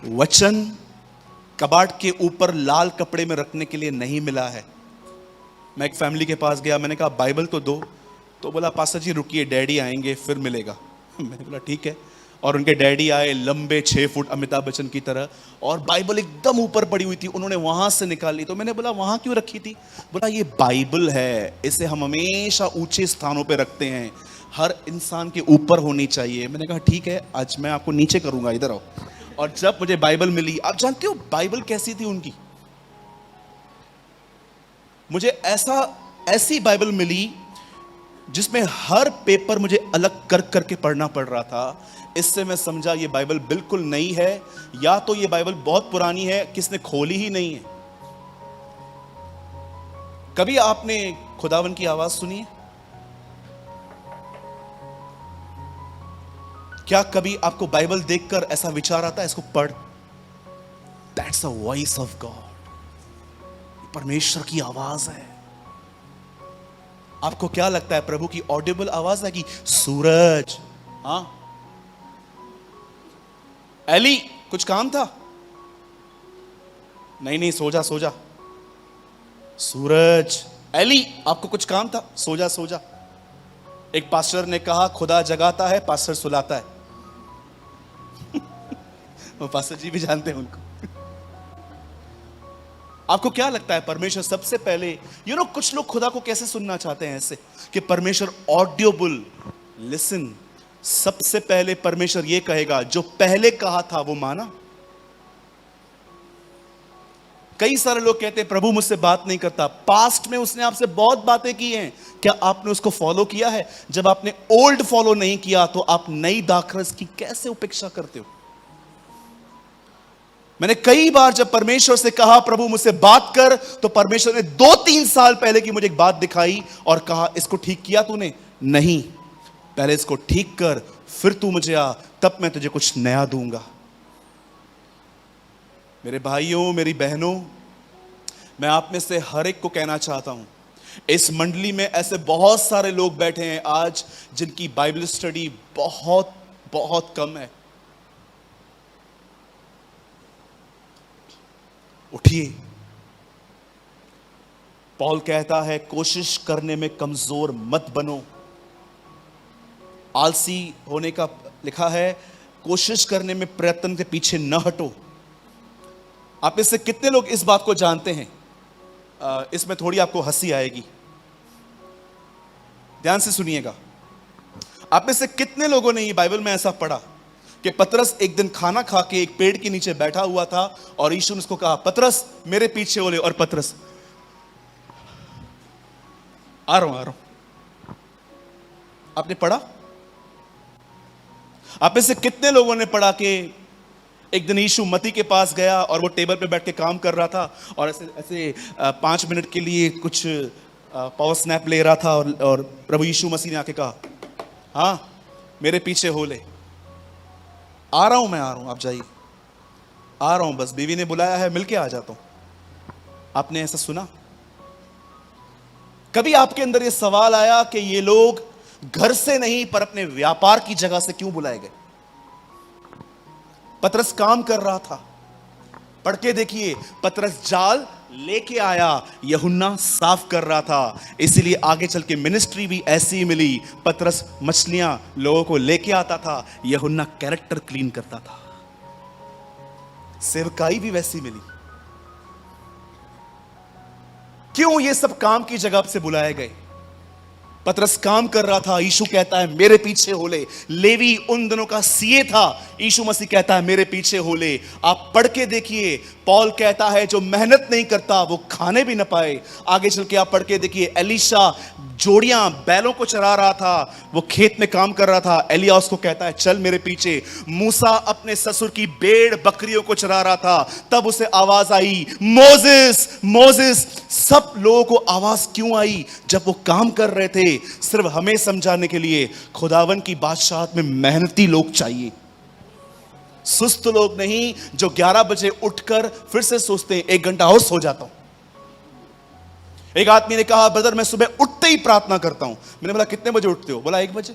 वचन कबाड़ के ऊपर लाल कपड़े में रखने के लिए नहीं मिला है। मैं एक फैमिली के पास गया, मैंने कहा बाइबल तो दो, तो बोला पास्टर जी रुकिए, डैडी आएंगे फिर मिलेगा। मैंने बोला ठीक है। और उनके डैडी आए, लंबे 6 फुट अमिताभ बच्चन की तरह, और बाइबल एकदम ऊपर पड़ी हुई थी, उन्होंने वहां से निकाली। तो मैंने बोला वहां क्यों रखी थी? बोला ये बाइबल है, इसे हम हमेशा ऊंचे स्थानों पे रखते हैं, हर इंसान के ऊपर होनी चाहिए। मैंने कहा ठीक है, आज मैं आपको नीचे करूंगा, इधर आओ। और जब मुझे बाइबल मिली, आप जानते हो बाइबल कैसी थी उनकी? मुझे ऐसी बाइबल मिली जिसमें हर पेपर मुझे अलग कर करके पढ़ना पड़ रहा था। इससे मैं समझा ये बाइबल बिल्कुल नई है, या तो ये बाइबल बहुत पुरानी है, किसने खोली ही नहीं है। कभी आपने खुदावन की आवाज सुनी है? क्या कभी आपको बाइबल देखकर ऐसा विचार आता है इसको पढ़? That's a voice of God, परमेश्वर की आवाज है। आपको क्या लगता है प्रभु की ऑडिबल आवाज है कि सूरज? हाँ एली, कुछ काम था? नहीं नहीं, सो जा सो जा। सूरज, एली आपको कुछ काम था? सो जा सो जा। एक पास्टर ने कहा खुदा जगाता है, पास्टर सुलाता है। वो पास्टर जी भी जानते हैं उनको। आपको क्या लगता है परमेश्वर सबसे पहले, कुछ लोग खुदा को कैसे सुनना चाहते हैं ऐसे कि परमेश्वर ऑडियोबल, लिसन। सबसे पहले परमेश्वर ये कहेगा, जो पहले कहा था वो माना। कई सारे लोग कहते हैं प्रभु मुझसे बात नहीं करता। पास्ट में उसने आपसे बहुत बातें की हैं, क्या आपने उसको फॉलो किया है? जब आपने ओल्ड फॉलो नहीं किया तो आप नई दाखरस की कैसे उपेक्षा करते हो? मैंने कई बार जब परमेश्वर से कहा प्रभु मुझसे बात कर, तो परमेश्वर ने 2-3 साल पहले की मुझे एक बात दिखाई और कहा इसको ठीक किया तूने? नहीं, पहले इसको ठीक कर, फिर तू मुझे आ, तब मैं तुझे कुछ नया दूंगा। मेरे भाइयों, मेरी बहनों, मैं आप में से हर एक को कहना चाहता हूं, इस मंडली में ऐसे बहुत सारे लोग बैठे हैं आज जिनकी बाइबल स्टडी बहुत बहुत कम है। उठिए। पौल कहता है कोशिश करने में कमजोर मत बनो। आलसी होने का लिखा है, कोशिश करने में प्रयत्न के पीछे न हटो। आप इससे कितने लोग इस बात को जानते हैं? इसमें थोड़ी आपको हंसी आएगी, ध्यान से सुनिएगा। आप में से कितने लोगों ने ये बाइबल में ऐसा पढ़ा कि पतरस एक दिन खाना खा के एक पेड़ के नीचे बैठा हुआ था और यीशु ने उसको कहा पतरस मेरे पीछे हो ले, और पतरस आ रहा हूं। आपने पढ़ा? आप में से कितने लोगों ने पढ़ा कि एक दिन यीशु मती के पास गया और वो टेबल पे बैठ के काम कर रहा था और ऐसे 5 मिनट के लिए कुछ पावर स्नैप ले रहा था और प्रभु यीशु मसीह ने आके कहा हाँ मेरे पीछे हो ले। आ रहा हूं, मैं आ रहा हूं, आप जाइए, आ रहा हूं, बस बीवी ने बुलाया है, मिलके आ जाता हूं। आपने ऐसा सुना? कभी आपके अंदर यह सवाल आया कि ये लोग घर से नहीं पर अपने व्यापार की जगह से क्यों बुलाए गए? पतरस काम कर रहा था, पढ़ के देखिए, पतरस जाल लेके आया, यूहन्ना साफ कर रहा था, इसीलिए आगे चल के मिनिस्ट्री भी ऐसी ही मिली। पतरस मछलियां लोगों को लेके आता था, यूहन्ना कैरेक्टर क्लीन करता था। सेवकाई भी वैसी मिली। क्यों ये सब काम की जगह से बुलाए गए? पतरस काम कर रहा था, यीशु कहता है मेरे पीछे हो ले। लेवी उन दिनों का सीए था, यीशु मसीह कहता है मेरे पीछे हो ले। आप पढ़ के देखिए, पौल कहता है जो मेहनत नहीं करता वो खाने भी न पाए। आगे चल के आप पढ़ के देखिए, एलीशा जोड़ियां बैलों को चरा रहा था, वो खेत में काम कर रहा था, एलिया उसको कहता है चल मेरे पीछे। मूसा अपने ससुर की भेड़ बकरियों को चरा रहा था, तब उसे आवाज आई मोसेस मोसेस। सब लोगों को आवाज क्यों आई? जब वो काम कर रहे थे, सिर्फ हमें समझाने के लिए खुदावन की बादशाहत में मेहनती लोग चाहिए, सुस्त लोग नहीं जो 11 बजे उठकर फिर से सोचते हैं 1 घंटा और सो जाता हूं। एक आदमी ने कहा ब्रदर मैं सुबह उठते ही प्रार्थना करता हूं। मैंने बोला कितने बजे उठते हो? बोला 1 बजे।